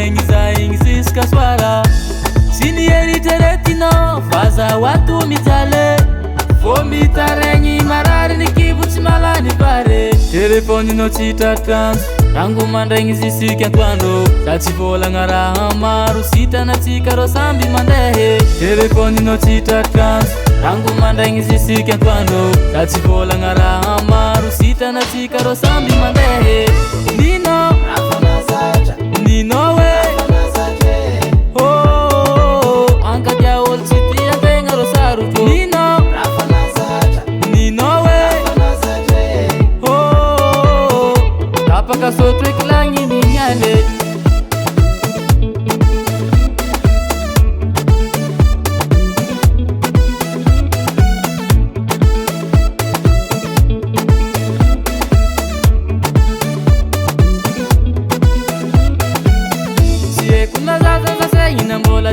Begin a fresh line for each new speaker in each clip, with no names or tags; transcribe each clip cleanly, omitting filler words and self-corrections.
regny zaigny ziska soara sy ny eritreretinao vaza watu mijale fo mitaregny marary ny kibo tsy malany pare telefoninao tsy tratranjo rango mandraigny zisika antoandro za tsy volagna raha maro sitanatsika ro samby mandehe telefoninao tsy tratranjo rango mandraigny zisika antoandro za tsy volagna raha maro sitanatsika ro samby mandehe nino nino we oh ankadia olo tsy tia tegna ro sarotro nino nino we oh tapaka sotro eklagny ninyale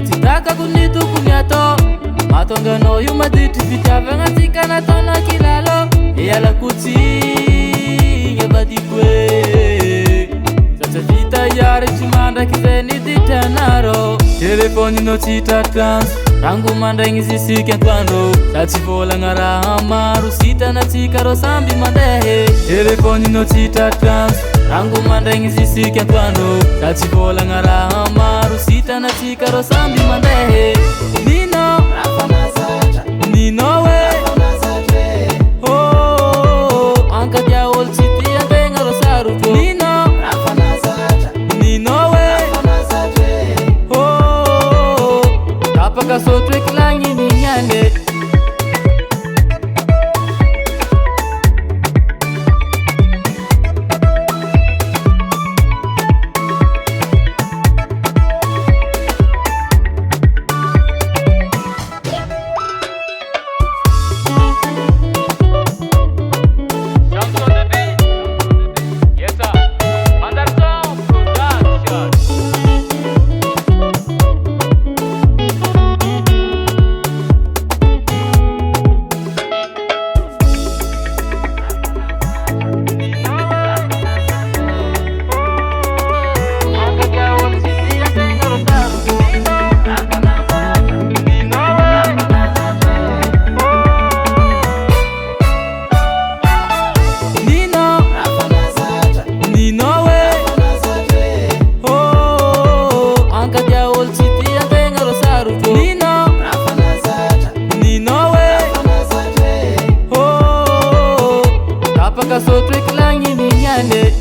Titaka kunitu kunyato matonganao io maditry fitiavagna tsika nataona kilalo iala kutsigny avadiko e satsa vita iary tsy mandraky zay niditry anarô telefoninao tsy tratranjo rango mandraigny zisika antoandro za tsy volagna raha maro sitanatsika ro samby mandehe telefoninao tsy tratranjo rango mandraigny zisika antoandro za tsy volagna raha maro sitanatsika ro samby mandehe nino nino we oh ankadia olo tsy tia tegna ro sarotro nino nino we oh tapaka sotro eklagny ninyale Sotro eklagny ninyale